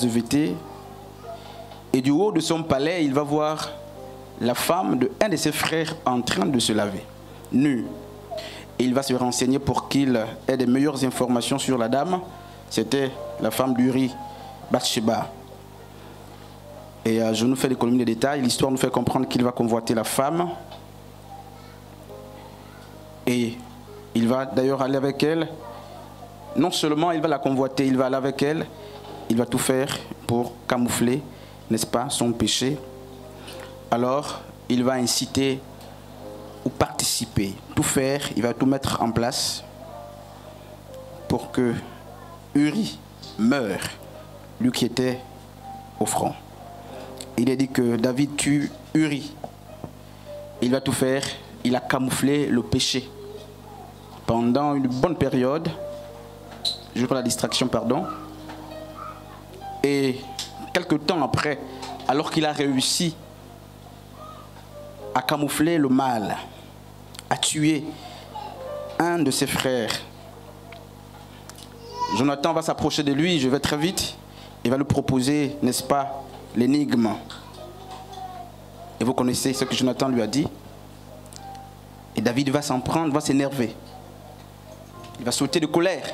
vêter. Et du haut de son palais, il va voir la femme d'un de ses frères en train de se laver, nue. Et il va se renseigner pour qu'il ait des meilleures informations sur la dame. C'était la femme d'Uri, Bathsheba. Et je nous fais l'économie des détails. L'histoire nous fait comprendre qu'il va convoiter la femme. Et il va d'ailleurs aller avec elle. Non seulement il va la convoiter, il va aller avec elle. Il va tout faire pour camoufler, n'est-ce pas, son péché. Alors, il va inciter ou participer, tout faire, il va tout mettre en place pour que Uri meure, lui qui était au front. Il est dit que David tue Uri. Il va tout faire, il a camouflé le péché. Pendant une bonne période, je prends la distraction, pardon. Et quelque temps après, alors qu'il a réussi à camoufler le mal, à tuer un de ses frères, Jonathan va s'approcher de lui, je vais très vite, il va lui proposer, n'est-ce pas, l'énigme. Et vous connaissez ce que Jonathan lui a dit. Et David va s'en prendre, va s'énerver. Il va sauter de colère.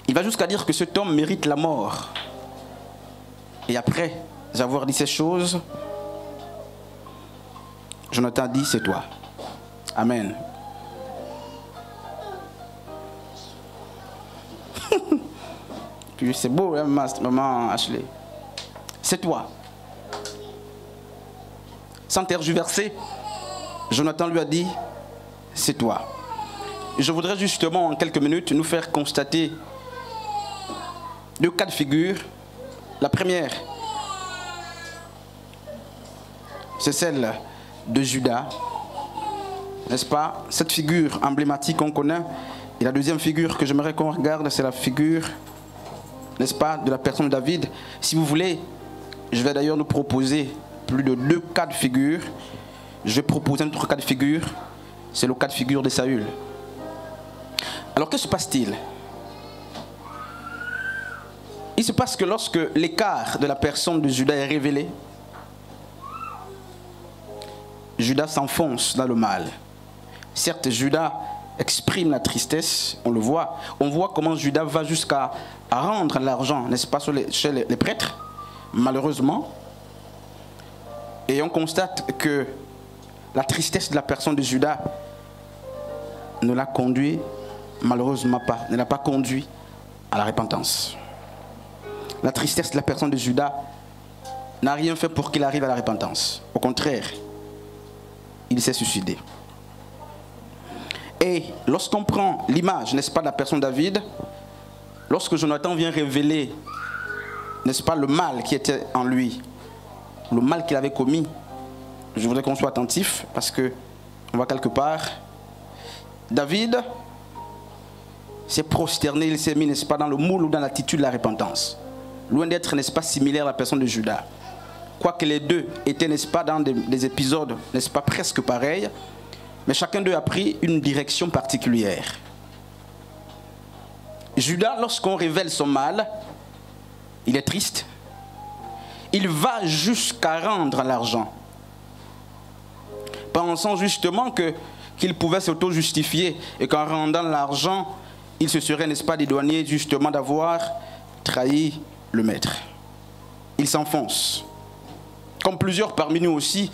Il va jusqu'à dire que cet homme mérite la mort. Et après avoir dit ces choses, Jonathan dit, c'est toi. Amen. Puis c'est beau, hein, maman Ashley. C'est toi. Sans tergiverser, Jonathan lui a dit, c'est toi. Je voudrais justement en quelques minutes nous faire constater deux cas de figure. La première, c'est celle de Judas, n'est-ce pas? Cette figure emblématique qu'on connaît. Et la deuxième figure que j'aimerais qu'on regarde, c'est la figure, n'est-ce pas, de la personne de David. Si vous voulez, je vais d'ailleurs nous proposer plus de deux cas de figure. Je vais proposer un autre cas de figure, c'est le cas de figure de Saül. Alors que se passe-t-il? Il se passe que lorsque l'écart de la personne de Judas est révélé, Judas s'enfonce dans le mal. Certes, Judas exprime la tristesse, on le voit. On voit comment Judas va jusqu'à rendre l'argent, n'est-ce pas, chez les prêtres, malheureusement. Et on constate que la tristesse de la personne de Judas ne l'a conduit, malheureusement pas, ne l'a pas conduit à la repentance. La tristesse de la personne de Judas n'a rien fait pour qu'il arrive à la repentance. Au contraire, il s'est suicidé. Et lorsqu'on prend l'image, n'est-ce pas, de la personne de David, lorsque Jonathan vient révéler, n'est-ce pas, le mal qui était en lui, le mal qu'il avait commis, je voudrais qu'on soit attentif parce que on va quelque part. David s'est prosterné, il s'est mis, n'est-ce pas, dans le moule ou dans l'attitude de la repentance. Loin d'être, n'est-ce pas, similaire à la personne de Judas. Quoique les deux étaient, n'est-ce pas, dans des épisodes, n'est-ce pas, presque pareils, mais chacun d'eux a pris une direction particulière. Judas, lorsqu'on révèle son mal, il est triste. Il va jusqu'à rendre l'argent, pensant justement qu'il pouvait s'auto-justifier et qu'en rendant l'argent, il se serait, n'est-ce pas, dédouané justement d'avoir trahi le maître. Il s'enfonce. Comme plusieurs parmi nous aussi,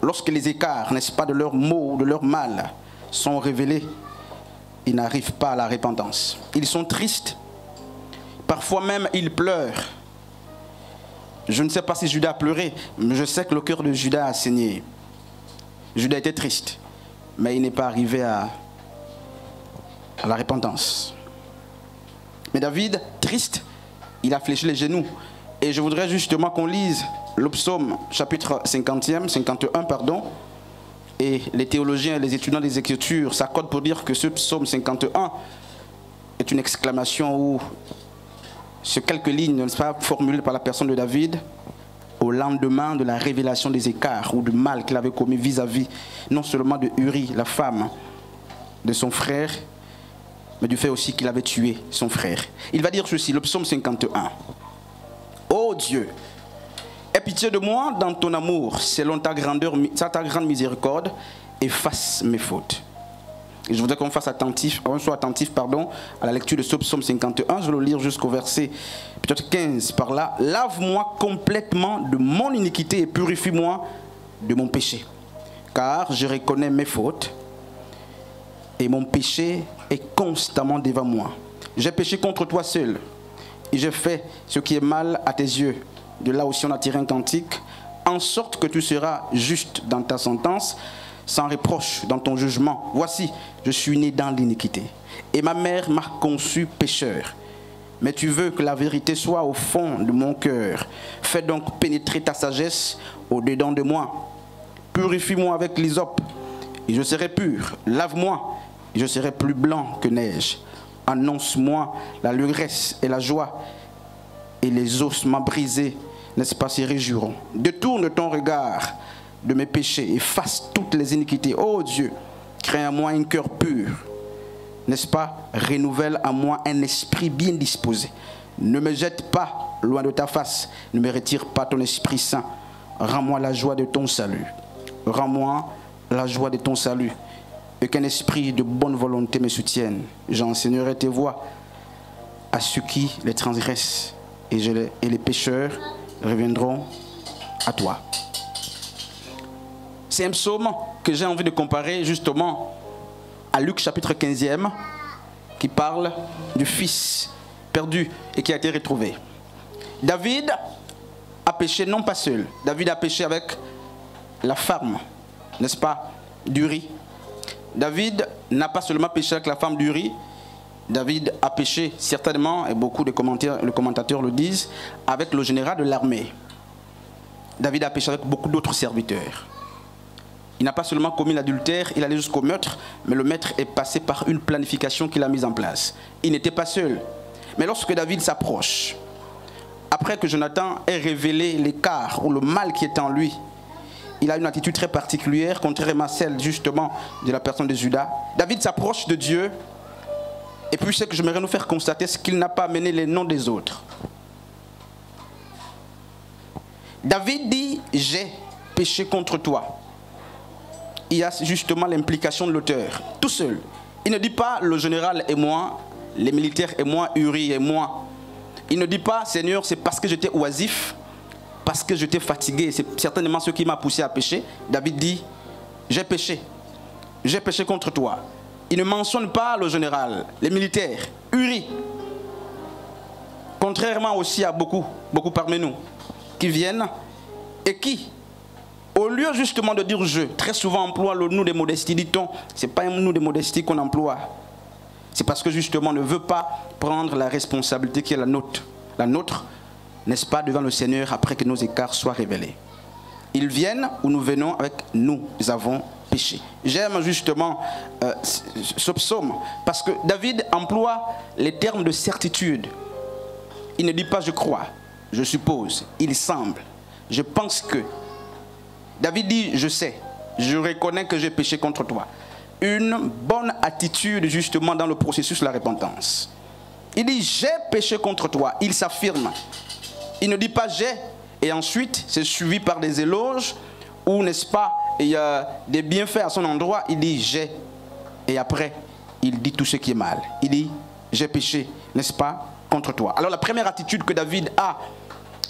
lorsque les écarts, n'est-ce pas, de leurs maux, de leur mal sont révélés, ils n'arrivent pas à la repentance. Ils sont tristes. Parfois même, ils pleurent. Je ne sais pas si Judas a pleuré, mais je sais que le cœur de Judas a saigné. Judas était triste, mais il n'est pas arrivé à la repentance. Mais David, triste, il a fléchi les genoux. Et je voudrais justement qu'on lise le psaume chapitre 51, pardon. Et les théologiens et les étudiants des Écritures s'accordent pour dire que ce psaume 51 est une exclamation où ces quelques lignes ne sont pas formulées par la personne de David au lendemain de la révélation des écarts ou du mal qu'il avait commis vis-à-vis non seulement de Uri, la femme de son frère, mais du fait aussi qu'il avait tué son frère. Il va dire ceci, le psaume 51. Ô Dieu, aie pitié de moi dans ton amour, selon ta grande miséricorde, efface mes fautes. Et je voudrais qu'on soit attentif à la lecture de ce psaume 51. Je vais le lire jusqu'au verset peut-être 15 par là. Lave-moi complètement de mon iniquité et purifie-moi de mon péché. Car je reconnais mes fautes et mon péché est constamment devant moi. J'ai péché contre toi seul et j'ai fait ce qui est mal à tes yeux. De là aussi on a tiré un cantique. En sorte que tu seras juste dans ta sentence, sans reproche dans ton jugement. Voici, je suis né dans l'iniquité et ma mère m'a conçu pécheur. Mais tu veux que la vérité soit au fond de mon cœur. Fais donc pénétrer ta sagesse au-dedans de moi. Purifie-moi avec l'hysope et je serai pur. Lave-moi et je serai plus blanc que neige. Annonce-moi la l'allégresse et la joie, et les os m'a brisé, n'est-ce pas, se réjouiront. Détourne ton regard de mes péchés, efface toutes les iniquités. Ô Dieu, crée en moi un cœur pur, n'est-ce pas, renouvelle en moi un esprit bien disposé. Ne me jette pas loin de ta face, ne me retire pas ton Esprit Saint. Rends-moi la joie de ton salut. Rends-moi la joie de ton salut, et qu'un esprit de bonne volonté me soutienne. J'enseignerai tes voies à ceux qui les transgressent, et les pécheurs reviendront à toi. C'est un psaume que j'ai envie de comparer justement à Luc chapitre 15e, qui parle du fils perdu et qui a été retrouvé. David a péché non pas seul. David a péché avec la femme, n'est-ce pas, d'Uri. David n'a pas seulement péché avec la femme d'Uri. David a péché certainement, et beaucoup de commentateurs le disent, avec le général de l'armée. David a péché avec beaucoup d'autres serviteurs. Il n'a pas seulement commis l'adultère, il allait jusqu'au meurtre, mais le maître est passé par une planification qu'il a mise en place. Il n'était pas seul. Mais lorsque David s'approche, après que Jonathan ait révélé l'écart ou le mal qui est en lui, il a une attitude très particulière, contrairement à celle justement de la personne de Judas. David s'approche de Dieu, et puis ce que j'aimerais nous faire constater, c'est qu'il n'a pas amené les noms des autres. David dit, j'ai péché contre toi. Il y a justement l'implication de l'auteur, tout seul. Il ne dit pas le général et moi, les militaires et moi, Uri et moi. Il ne dit pas, Seigneur, c'est parce que j'étais oisif, parce que j'étais fatigué, c'est certainement ce qui m'a poussé à pécher. David dit, j'ai péché contre toi. Il ne mentionne pas le général, les militaires, Uri. Contrairement aussi à beaucoup parmi nous, qui viennent et qui, au lieu justement de dire je, très souvent emploie le nous de modestie, dit-on, ce n'est pas un nous de modestie qu'on emploie. C'est parce que justement on ne veut pas prendre la responsabilité qui est la nôtre. La nôtre, n'est-ce pas, devant le Seigneur après que nos écarts soient révélés. Ils viennent où nous venons avec nous avons péché. J'aime justement ce psaume parce que David emploie les termes de certitude. Il ne dit pas je crois, je suppose, il semble, je pense que. David dit je sais, je reconnais que j'ai péché contre toi. Une bonne attitude justement dans le processus de la repentance. Il dit j'ai péché contre toi, il s'affirme. Il ne dit pas j'ai et ensuite c'est suivi par des éloges ou n'est-ce pas, il y a des bienfaits à son endroit. Il dit j'ai et après il dit tout ce qui est mal. Il dit j'ai péché, n'est-ce pas, contre toi. Alors la première attitude que David a,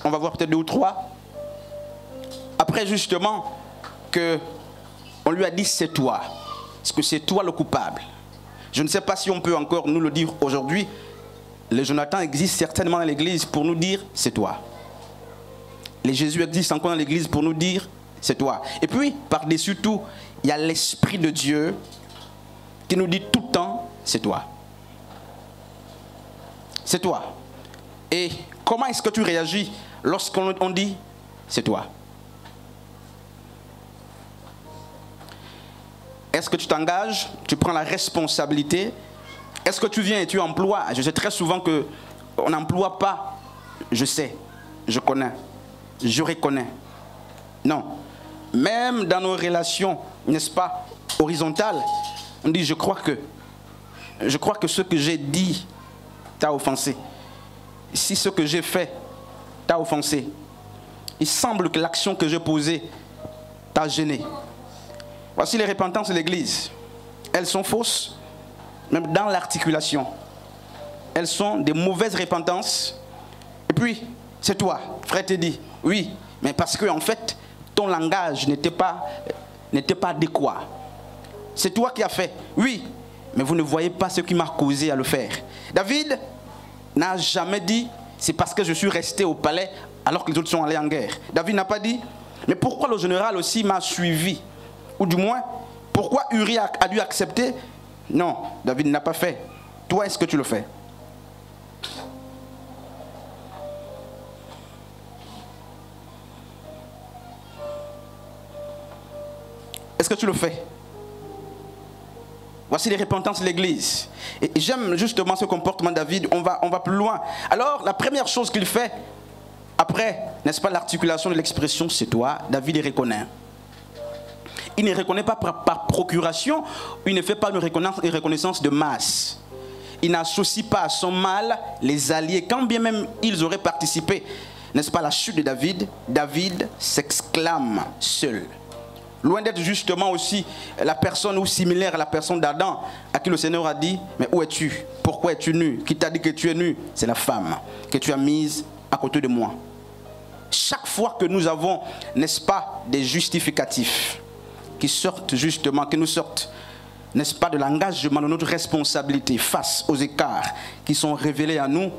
on va voir peut-être 2 ou 3. Après justement que on lui a dit c'est toi, parce que c'est toi le coupable. Je ne sais pas si on peut encore nous le dire aujourd'hui. Les Jonathan existent certainement dans l'église pour nous dire c'est toi. Les Jésus existent encore dans l'église pour nous dire c'est toi. Et puis par-dessus tout, il y a l'Esprit de Dieu qui nous dit tout le temps c'est toi. C'est toi. Et comment est-ce que tu réagis lorsqu'on dit c'est toi? Est-ce que tu t'engages? Tu prends la responsabilité? Est-ce que tu viens et tu emploies? Je sais très souvent qu'on n'emploie pas je sais, je connais, je reconnais. Non. Même dans nos relations, n'est-ce pas, horizontales, on dit je crois que. je crois que ce que j'ai dit t'a offensé. Si ce que j'ai fait t'a offensé, il semble que l'action que j'ai posée t'a gêné. Voici les repentances de l'Église. Elles sont fausses, même dans l'articulation. Elles sont des mauvaises repentances. Et puis, c'est toi, frère te dit, oui, mais parce que en fait, ton langage n'était pas adéquat. C'est toi qui as fait, oui, mais vous ne voyez pas ce qui m'a causé à le faire. David n'a jamais dit, c'est parce que je suis resté au palais alors que les autres sont allés en guerre. David n'a pas dit, mais pourquoi le général aussi m'a suivi? Ou du moins, pourquoi Uri a dû accepter? Non, David n'a pas fait. Toi, est-ce que tu le fais? Est-ce que tu le fais? Voici les repentances de l'Église. Et j'aime justement ce comportement de David. On va plus loin. Alors, la première chose qu'il fait, après, n'est-ce pas, l'articulation de l'expression, c'est toi, David il reconnaît. Il ne reconnaît pas par procuration, il ne fait pas une reconnaissance de masse. Il n'associe pas à son mal les alliés, quand bien même ils auraient participé, n'est-ce pas, à la chute de David. David s'exclame seul. Loin d'être justement aussi la personne ou similaire à la personne d'Adam, à qui le Seigneur a dit, mais où es-tu? Pourquoi es-tu nu? Qui t'a dit que tu es nu? C'est la femme que tu as mise à côté de moi. Chaque fois que nous avons, n'est-ce pas, des justificatifs qui sortent justement, qui nous sortent, n'est-ce pas, de l'engagement de notre responsabilité face aux écarts qui sont révélés à nous,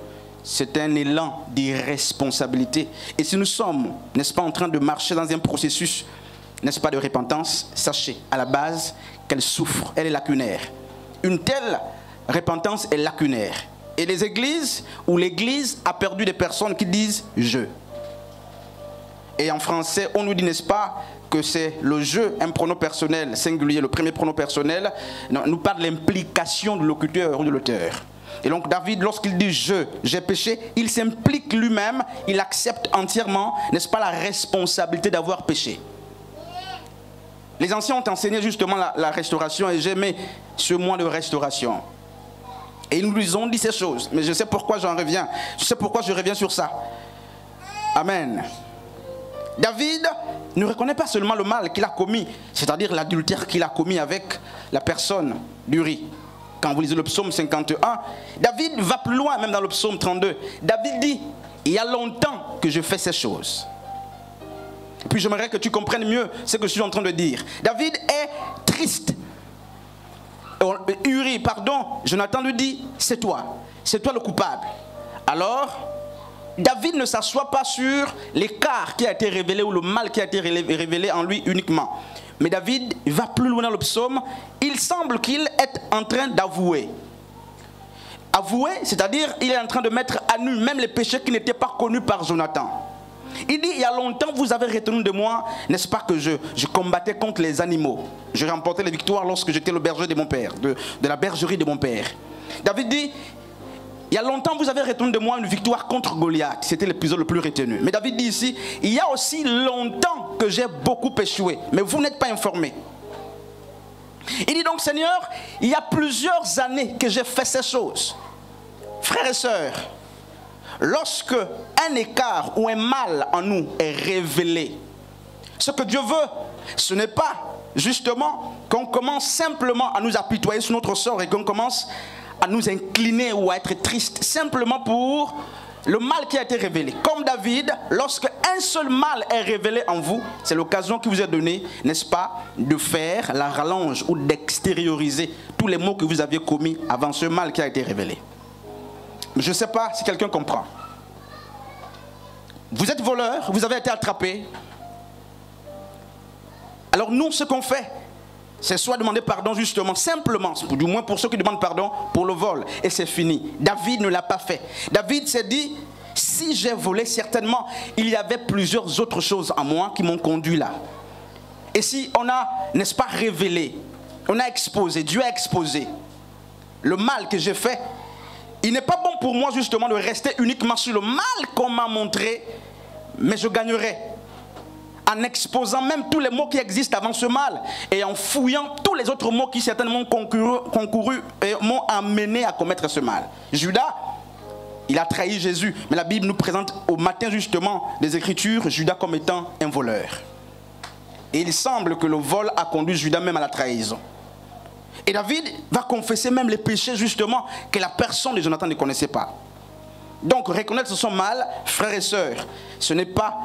c'est un élan d'irresponsabilité. Et si nous sommes, n'est-ce pas, en train de marcher dans un processus, n'est-ce pas, de repentance, sachez à la base qu'elle souffre, elle est lacunaire. Une telle repentance est lacunaire. Et les églises, où l'église a perdu des personnes qui disent « je ». Et en français, on nous dit, n'est-ce pas, que c'est le je, un pronom personnel singulier, le premier pronom personnel, nous parle de l'implication de locuteur ou de l'auteur. Et donc David, lorsqu'il dit j'ai péché, il s'implique lui-même, il accepte entièrement, n'est-ce pas, la responsabilité d'avoir péché. Les anciens ont enseigné justement la restauration et j'ai aimé ce mois de restauration. Et ils nous ont dit ces choses, mais je sais pourquoi j'en reviens. Je sais pourquoi je reviens sur ça. Amen. David ne reconnaît pas seulement le mal qu'il a commis, c'est-à-dire l'adultère qu'il a commis avec la personne d'Uri. Quand vous lisez le psaume 51, David va plus loin, même dans le psaume 32. David dit, il y a longtemps que je fais ces choses. Et puis j'aimerais que tu comprennes mieux ce que je suis en train de dire. David est triste. Uri, pardon, Jonathan lui dit, c'est toi le coupable. Alors, David ne s'assoit pas sur l'écart qui a été révélé ou le mal qui a été révélé en lui uniquement. Mais David va plus loin dans le psaume. Il semble qu'il est en train d'avouer. Avouer, c'est-à-dire il est en train de mettre à nu même les péchés qui n'étaient pas connus par Jonathan. Il dit, il y a longtemps vous avez retenu de moi, n'est-ce pas, que je combattais contre les animaux. Je remportais les victoires lorsque j'étais le berger de mon père, de la bergerie de mon père. David dit, il y a longtemps vous avez retenu de moi une victoire contre Goliath. C'était l'épisode le plus retenu. Mais David dit ici, il y a aussi longtemps que j'ai beaucoup échoué, mais vous n'êtes pas informés. Il dit donc, Seigneur, il y a plusieurs années que j'ai fait ces choses. Frères et sœurs, lorsque un écart ou un mal en nous est révélé, ce que Dieu veut, ce n'est pas justement qu'on commence simplement à nous apitoyer sur notre sort et qu'on commence à nous incliner ou à être triste simplement pour le mal qui a été révélé. Comme David, lorsque un seul mal est révélé en vous, c'est l'occasion qui vous est donnée, n'est-ce pas, de faire la rallonge ou d'extérioriser tous les maux que vous aviez commis avant ce mal qui a été révélé. Je ne sais pas si quelqu'un comprend. Vous êtes voleur, vous avez été attrapé. Alors nous, ce qu'on fait, c'est soit demander pardon justement, simplement, du moins pour ceux qui demandent pardon pour le vol, et c'est fini. David ne l'a pas fait. David s'est dit, si j'ai volé, certainement, il y avait plusieurs autres choses en moi qui m'ont conduit là. Et si on a, n'est-ce pas, révélé, on a exposé, Dieu a exposé le mal que j'ai fait, il n'est pas bon pour moi justement de rester uniquement sur le mal qu'on m'a montré, mais je gagnerai en exposant même tous les mots qui existent avant ce mal et en fouillant tous les autres mots qui certainement ont concouru et m'ont amené à commettre ce mal. Judas, il a trahi Jésus, mais la Bible nous présente au matin justement des Écritures Judas comme étant un voleur. Et il semble que le vol a conduit Judas même à la trahison. Et David va confesser même les péchés justement que la personne de Jonathan ne connaissait pas. Donc reconnaître son mal, frères et sœurs, ce n'est pas,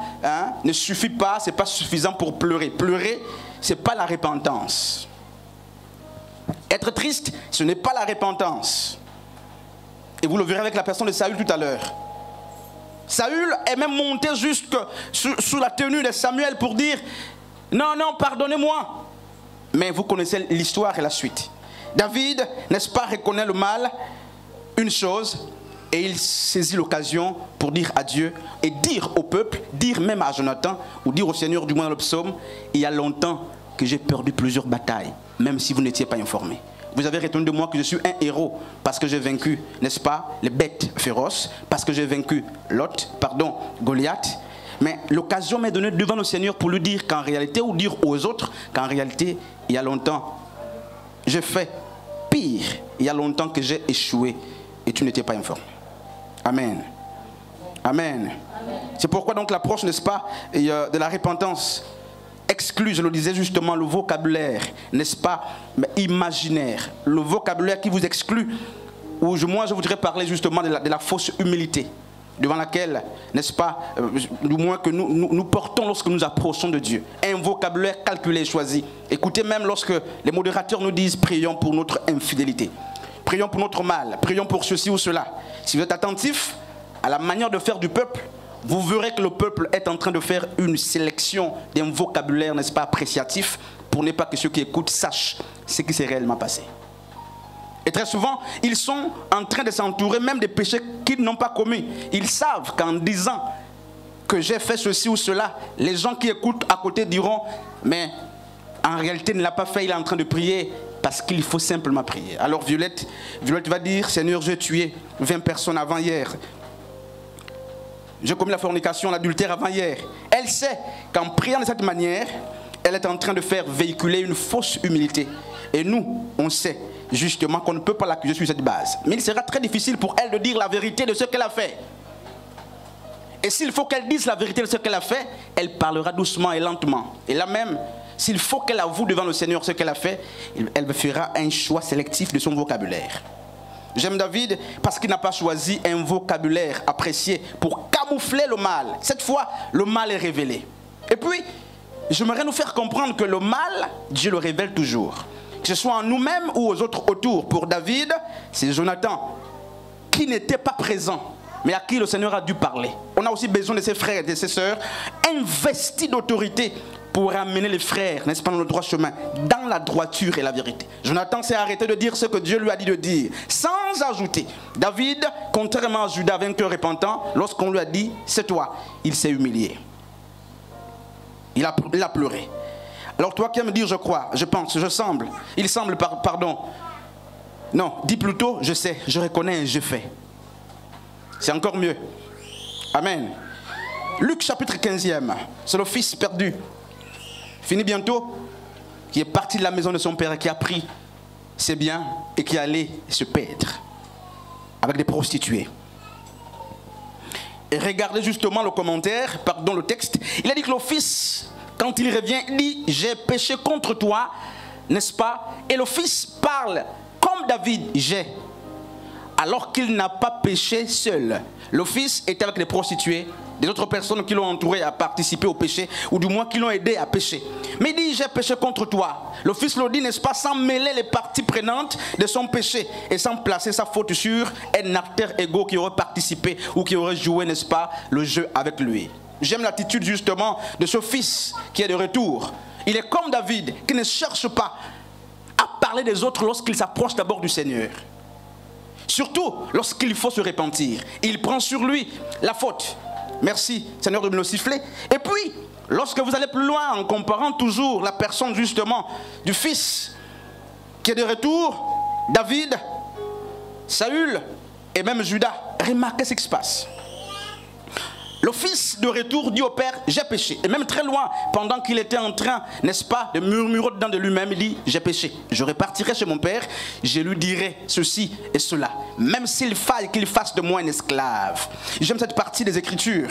ne suffit pas, ce n'est pas suffisant pour pleurer. Pleurer, ce n'est pas la repentance. Être triste, ce n'est pas la repentance. Et vous le verrez avec la personne de Saül tout à l'heure. Saül est même monté jusque sous la tenue de Samuel pour dire « Non, non, pardonnez-moi ». Mais vous connaissez l'histoire et la suite. David, n'est-ce pas, reconnaît le mal, une chose, et il saisit l'occasion pour dire à Dieu et dire au peuple, dire même à Jonathan, ou dire au Seigneur, du moins dans le psaume, il y a longtemps que j'ai perdu plusieurs batailles, même si vous n'étiez pas informés. Vous avez retenu de moi que je suis un héros parce que j'ai vaincu, n'est-ce pas, les bêtes féroces, parce que j'ai vaincu Goliath. Mais l'occasion m'est donnée devant le Seigneur pour lui dire qu'en réalité, ou dire aux autres qu'en réalité, il y a longtemps, j'ai fait pire. Il y a longtemps que j'ai échoué et tu n'étais pas informé. Amen. Amen. C'est pourquoi donc l'approche, n'est-ce pas, de la repentance exclut, je le disais justement, le vocabulaire, n'est-ce pas, imaginaire. Le vocabulaire qui vous exclut, ou moi je voudrais parler justement de la fausse humilité, devant laquelle, n'est-ce pas, du moins que nous portons lorsque nous approchons de Dieu. Un vocabulaire calculé et choisi. Écoutez, même lorsque les modérateurs nous disent « prions pour notre infidélité ». Prions pour notre mal, prions pour ceci ou cela. Si vous êtes attentif à la manière de faire du peuple, vous verrez que le peuple est en train de faire une sélection d'un vocabulaire, n'est-ce pas, appréciatif, pour ne pas que ceux qui écoutent sachent ce qui s'est réellement passé. Et très souvent, ils sont en train de s'entourer même des péchés qu'ils n'ont pas commis. Ils savent qu'en disant que j'ai fait ceci ou cela, les gens qui écoutent à côté diront, mais en réalité, il ne l'a pas fait, il est en train de prier. Parce qu'il faut simplement prier. Alors Violette va dire, Seigneur, j'ai tué 20 personnes avant hier. J'ai commis la fornication, l'adultère avant hier. Elle sait qu'en priant de cette manière, elle est en train de faire véhiculer une fausse humilité. Et nous, on sait justement qu'on ne peut pas l'accuser sur cette base. Mais il sera très difficile pour elle de dire la vérité de ce qu'elle a fait. Et s'il faut qu'elle dise la vérité de ce qu'elle a fait, elle parlera doucement et lentement. Et là même, s'il faut qu'elle avoue devant le Seigneur ce qu'elle a fait, elle fera un choix sélectif de son vocabulaire. J'aime David parce qu'il n'a pas choisi un vocabulaire apprécié pour camoufler le mal. Cette fois, le mal est révélé. Et puis, j'aimerais nous faire comprendre que le mal, Dieu le révèle toujours. Que ce soit en nous-mêmes ou aux autres autour. Pour David, c'est Jonathan qui n'était pas présent, mais à qui le Seigneur a dû parler. On a aussi besoin de ses frères et de ses sœurs investis d'autorité pour amener les frères, n'est-ce pas, dans le droit chemin, dans la droiture et la vérité. Jonathan s'est arrêté de dire ce que Dieu lui a dit de dire, sans ajouter. David, contrairement à Judas, vainqueur repentant, lorsqu'on lui a dit, c'est toi, il s'est humilié. Il a pleuré. Alors toi qui aimes dire je crois, je pense, je semble, il semble, pardon. Non, dis plutôt, je sais, je reconnais et je fais. C'est encore mieux. Amen. Luc chapitre 15e, c'est le fils perdu. Fini bientôt, qui est parti de la maison de son père et qui a pris ses biens et qui allait se perdre avec des prostituées. Et regardez justement le commentaire, pardon, le texte. Il a dit que le fils, quand il revient, il dit « J'ai péché contre toi », n'est-ce pas? Et le fils parle comme David, « J'ai », alors qu'il n'a pas péché seul. Le fils était avec les prostituées, des autres personnes qui l'ont entouré à participer au péché, ou du moins qui l'ont aidé à pécher. Mais il dit, j'ai péché contre toi. Le fils le dit, n'est-ce pas, sans mêler les parties prenantes de son péché et sans placer sa faute sur un acteur égaux qui aurait participé ou qui aurait joué, n'est-ce pas, le jeu avec lui. J'aime l'attitude justement de ce fils qui est de retour. Il est comme David, qui ne cherche pas à parler des autres lorsqu'il s'approche d'abord du Seigneur. Surtout lorsqu'il faut se repentir. Il prend sur lui la faute. Merci Seigneur de me le siffler. Et puis, lorsque vous allez plus loin en comparant toujours la personne justement du fils qui est de retour, David, Saül et même Judas, remarquez ce qui se passe. L'office de retour dit au Père, j'ai péché. Et même très loin, pendant qu'il était en train, n'est-ce pas, de murmurer dedans de lui-même, il dit, j'ai péché. Je repartirai chez mon Père, je lui dirai ceci et cela. Même s'il faille qu'il fasse de moi un esclave. J'aime cette partie des Écritures.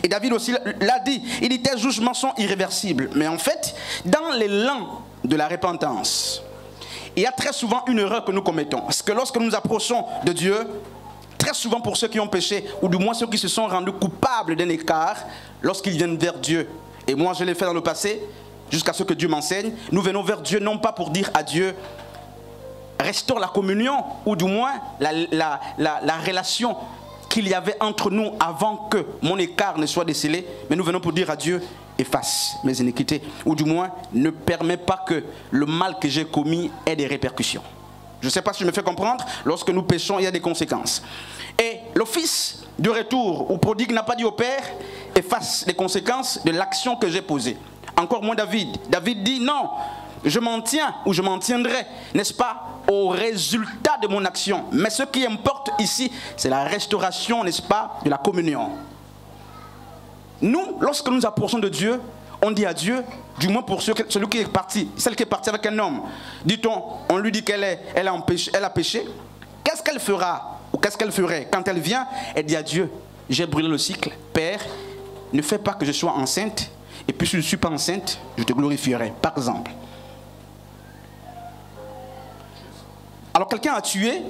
Et David aussi l'a dit, il dit, tes jugements sont irréversibles. Mais en fait, dans l'élan de la repentance, il y a très souvent une erreur que nous commettons. Parce que lorsque nous nous approchons de Dieu, très souvent pour ceux qui ont péché, ou du moins ceux qui se sont rendus coupables d'un écart, lorsqu'ils viennent vers Dieu, et moi je l'ai fait dans le passé, jusqu'à ce que Dieu m'enseigne, nous venons vers Dieu non pas pour dire à Dieu, restaure la communion, ou du moins la relation qu'il y avait entre nous avant que mon écart ne soit décelé, mais nous venons pour dire à Dieu, efface mes iniquités, ou du moins ne permets pas que le mal que j'ai commis ait des répercussions. Je ne sais pas si je me fais comprendre, lorsque nous péchons, il y a des conséquences. Et l'office de retour, ou prodigue n'a pas dit au Père, efface les conséquences de l'action que j'ai posée. Encore moins David. David dit non, je m'en tiens ou je m'en tiendrai, n'est-ce pas, au résultat de mon action. Mais ce qui importe ici, c'est la restauration, n'est-ce pas, de la communion. Nous, lorsque nous approchons de Dieu, on dit à Dieu, du moins pour celui qui est parti, celle qui est partie avec un homme, dit-on, on lui dit qu'elle a péché, qu'est-ce qu'elle fera ou qu'est-ce qu'elle ferait quand elle vient? Elle dit à Dieu, j'ai brûlé le cycle, Père, ne fais pas que je sois enceinte, et puis si je ne suis pas enceinte, je te glorifierai, par exemple. Alors quelqu'un a tué,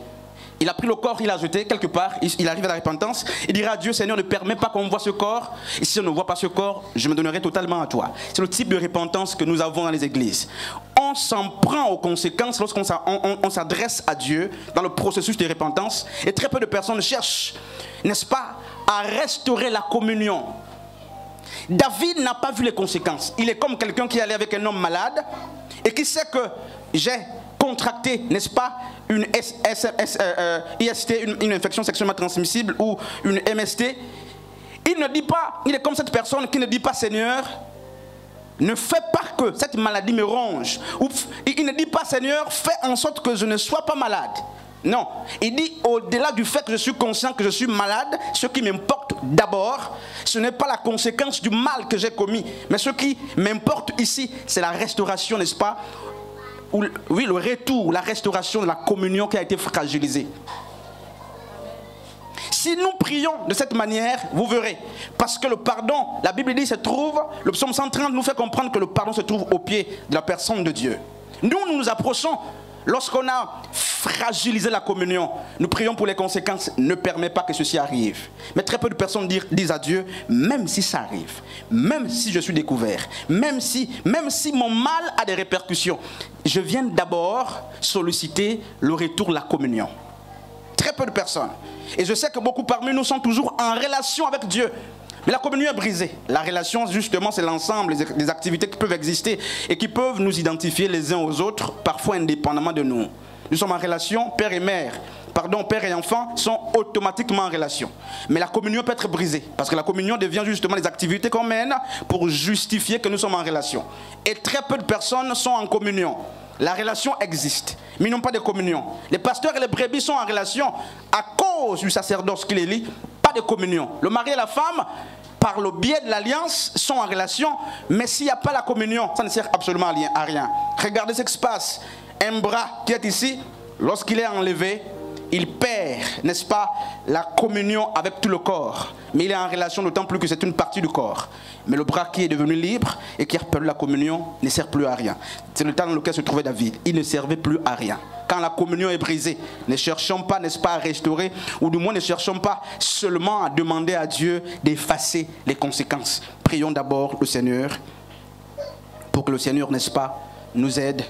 il a pris le corps, il l'a jeté quelque part, il arrive à la repentance, il dira à Dieu, Seigneur, ne permets pas qu'on voit ce corps, et si on ne voit pas ce corps, je me donnerai totalement à toi. C'est le type de repentance que nous avons dans les églises. On s'en prend aux conséquences lorsqu'on s'adresse à Dieu dans le processus de repentance, et très peu de personnes cherchent, n'est-ce pas, à restaurer la communion. David n'a pas vu les conséquences. Il est comme quelqu'un qui allait avec un homme malade, et qui sait que j'ai contracté, n'est-ce pas, une IST, une infection sexuellement transmissible, ou une MST, il ne dit pas, il est comme cette personne qui ne dit pas, Seigneur, ne fais pas que cette maladie me ronge. Ou il ne dit pas, Seigneur, fais en sorte que je ne sois pas malade. Non, il dit, au-delà du fait que je suis conscient que je suis malade, ce qui m'importe d'abord, ce n'est pas la conséquence du mal que j'ai commis, mais ce qui m'importe ici, c'est la restauration, n'est-ce pas? Oui, le retour, la restauration de la communion qui a été fragilisée. Si nous prions de cette manière, vous verrez, parce que le pardon, la Bible dit, se trouve, le psaume 130 nous fait comprendre que le pardon se trouve au pied de la personne de Dieu. Nous nous approchons, lorsqu'on a fragilisé la communion, nous prions pour les conséquences, ne permet pas que ceci arrive. Mais très peu de personnes disent à Dieu, même si ça arrive, même si je suis découvert, même si mon mal a des répercussions, je viens d'abord solliciter le retour de la communion. Très peu de personnes. Et je sais que beaucoup parmi nous sont toujours en relation avec Dieu. Mais la communion est brisée. La relation, justement, c'est l'ensemble des activités qui peuvent exister et qui peuvent nous identifier les uns aux autres, parfois indépendamment de nous. Nous sommes en relation, père et mère. Pardon, père et enfant sont automatiquement en relation. Mais la communion peut être brisée. Parce que la communion devient justement les activités qu'on mène pour justifier que nous sommes en relation. Et très peu de personnes sont en communion. La relation existe, mais ils n'ont pas de communion. Les pasteurs et les brebis sont en relation à cause du sacerdoce qui les lie, pas de communion. Le mari et la femme, par le biais de l'alliance, sont en relation, mais s'il n'y a pas la communion, ça ne sert absolument à rien. Regardez ce qui se passe. Un bras qui est ici, lorsqu'il est enlevé, il perd, n'est-ce pas, la communion avec tout le corps. Mais il est en relation d'autant plus que c'est une partie du corps. Mais le bras qui est devenu libre et qui a perdu la communion ne sert plus à rien. C'est le temps dans lequel se trouvait David. Il ne servait plus à rien. Quand la communion est brisée, ne cherchons pas, n'est-ce pas, à restaurer, ou du moins ne cherchons pas seulement à demander à Dieu d'effacer les conséquences. Prions d'abord le Seigneur pour que le Seigneur, n'est-ce pas, nous aide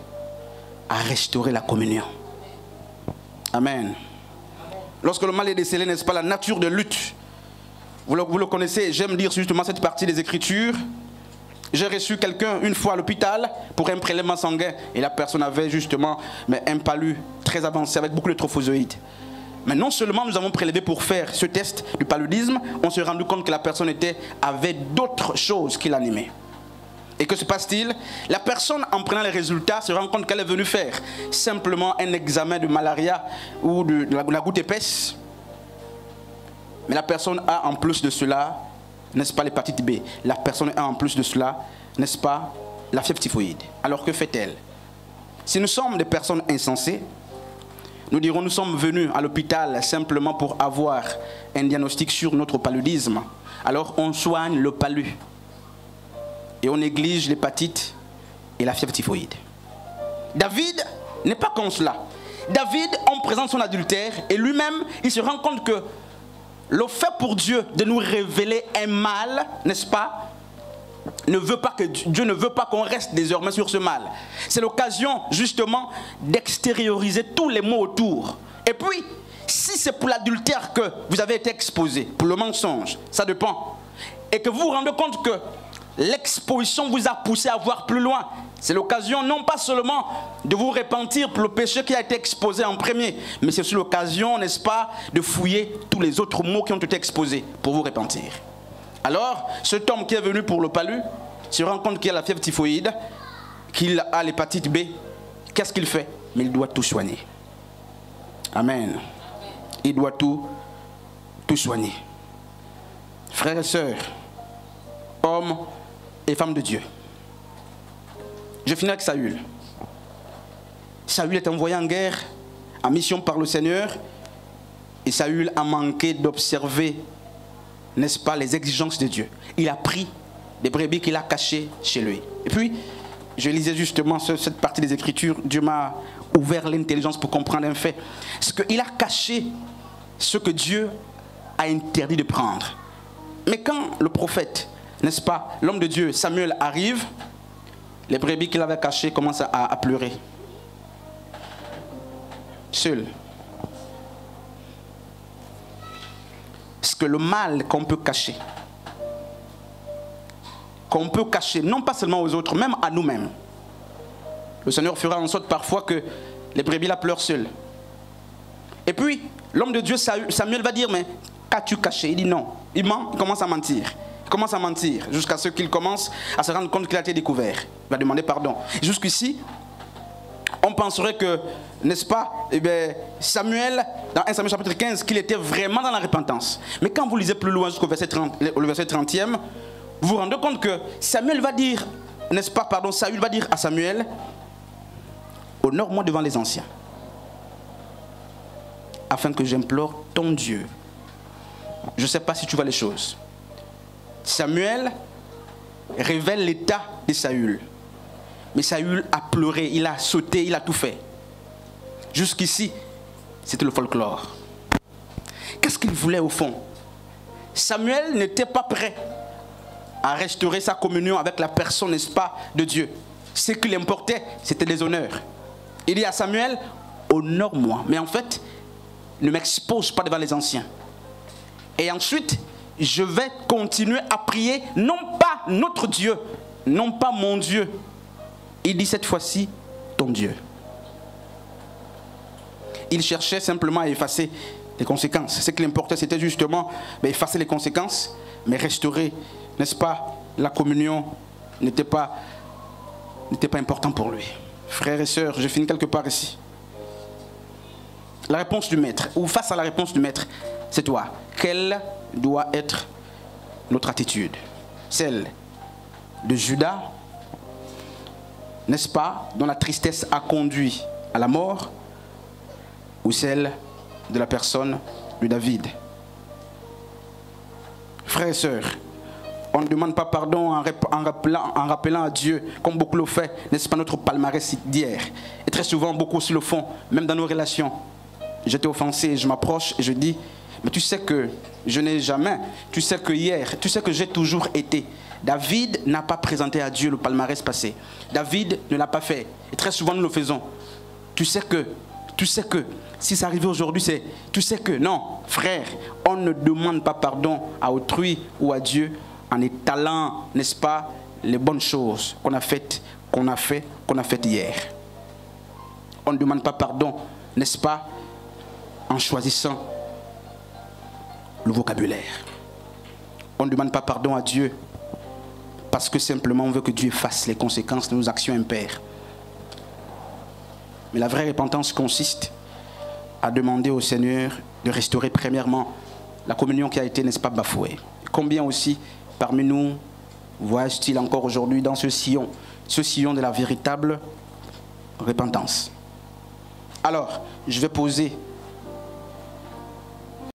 à restaurer la communion. Amen. Lorsque le mal est décelé, n'est-ce pas, la nature de lutte, vous le connaissez, j'aime lire justement cette partie des Écritures. J'ai reçu quelqu'un une fois à l'hôpital pour un prélèvement sanguin et la personne avait justement un palu très avancé avec beaucoup de trophozoïdes. Mais non seulement nous avons prélevé pour faire ce test du paludisme, on s'est rendu compte que la personne avait d'autres choses qui l'animaient. Et que se passe-t-il? La personne, en prenant les résultats, se rend compte qu'elle est venue faire simplement un examen de malaria ou de la goutte épaisse. Mais la personne a en plus de cela n'est-ce pas, l'hépatite B. La personne a en plus de cela, n'est-ce pas, la fièvre typhoïde. Alors que fait-elle? Si nous sommes des personnes insensées, nous dirons nous sommes venus à l'hôpital simplement pour avoir un diagnostic sur notre paludisme. Alors on soigne le palu et on néglige l'hépatite et la fièvre typhoïde. David n'est pas comme cela. David, en présente son adultère, et lui-même, il se rend compte que le fait pour Dieu de nous révéler un mal, n'est-ce pas, Dieu ne veut pas qu'on reste désormais sur ce mal. C'est l'occasion justement d'extérioriser tous les maux autour. Et puis, si c'est pour l'adultère que vous avez été exposé, pour le mensonge, ça dépend, et que vous vous rendez compte que l'exposition vous a poussé à voir plus loin, c'est l'occasion non pas seulement de vous repentir pour le péché qui a été exposé en premier, mais c'est aussi l'occasion, n'est-ce pas, de fouiller tous les autres maux qui ont été exposés pour vous repentir. Alors, cet homme qui est venu pour le palu se rend compte qu'il a la fièvre typhoïde, qu'il a l'hépatite B. Qu'est-ce qu'il fait? Mais il doit tout soigner. Amen. Il doit tout soigner. Frères et sœurs, hommes et femmes de Dieu, je finis avec Saül. Saül est envoyé en guerre, en mission par le Seigneur, et Saül a manqué d'observer, n'est-ce pas, les exigences de Dieu. Il a pris des brebis qu'il a cachées chez lui. Et puis, je lisais justement cette partie des Écritures, Dieu m'a ouvert l'intelligence pour comprendre un fait. C'est qu'il a caché ce que Dieu a interdit de prendre. Mais quand le prophète, n'est-ce pas, l'homme de Dieu, Samuel, arrive, les brebis qu'il avait cachées commencent à pleurer. Seul. Parce que le mal qu'on peut cacher, non pas seulement aux autres, même à nous-mêmes, le Seigneur fera en sorte parfois que les brebis la pleurent seules. Et puis, l'homme de Dieu, Samuel, va dire, mais qu'as-tu caché? Il dit non. Il ment, il commence à mentir. Il commence à mentir jusqu'à ce qu'il commence à se rendre compte qu'il a été découvert. Il va demander pardon. Jusqu'ici, on penserait que, n'est-ce pas, eh bien, Samuel, dans 1 Samuel chapitre 15, qu'il était vraiment dans la repentance. Mais quand vous lisez plus loin jusqu'au verset 30e, vous vous rendez compte que Samuel va dire, n'est-ce pas, pardon, Saül va dire à Samuel, honore-moi devant les anciens, afin que j'implore ton Dieu. Je ne sais pas si tu vois les choses. Samuel révèle l'état de Saül. Mais Saül a pleuré, il a sauté, il a tout fait. Jusqu'ici, c'était le folklore. Qu'est-ce qu'il voulait au fond? Samuel n'était pas prêt à restaurer sa communion avec la personne, n'est-ce pas, de Dieu. Ce qui l'importait, c'était les honneurs. Il dit à Samuel, honore-moi. Mais en fait, ne m'expose pas devant les anciens. Et ensuite, je vais continuer à prier, non pas notre Dieu, non pas mon Dieu. Il dit cette fois-ci, ton Dieu. Il cherchait simplement à effacer les conséquences. Ce qui l'importait, c'était justement effacer les conséquences, mais restaurer, n'est-ce pas, la communion n'était pas important pour lui. Frères et sœurs, je finis quelque part ici. La réponse du maître, ou face à la réponse du maître, c'est toi. Quelle doit être notre attitude? Celle de Judas, n'est-ce pas, dont la tristesse a conduit à la mort, ou celle de la personne de David? Frères et sœurs, on ne demande pas pardon en rappelant à Dieu, comme beaucoup le font, n'est-ce pas, notre palmarès d'hier. Et très souvent, beaucoup aussi le font, même dans nos relations. J'étais offensé et je m'approche et je dis, mais tu sais que je n'ai jamais, tu sais que hier, tu sais que j'ai toujours été. David n'a pas présenté à Dieu le palmarès passé. David ne l'a pas fait. Et très souvent nous le faisons. Tu sais que, si ça arrivait aujourd'hui, c'est, tu sais que, non, frère, on ne demande pas pardon à autrui ou à Dieu en étalant, n'est-ce pas, les bonnes choses qu'on a faites hier. On ne demande pas pardon, n'est-ce pas, en choisissant le vocabulaire. On ne demande pas pardon à Dieu parce que simplement on veut que Dieu efface les conséquences de nos actions impaires. Mais la vraie repentance consiste à demander au Seigneur de restaurer premièrement la communion qui a été, n'est-ce pas, bafouée. Combien aussi parmi nous voyage-t-il encore aujourd'hui dans ce sillon de la véritable repentance? Alors, je vais poser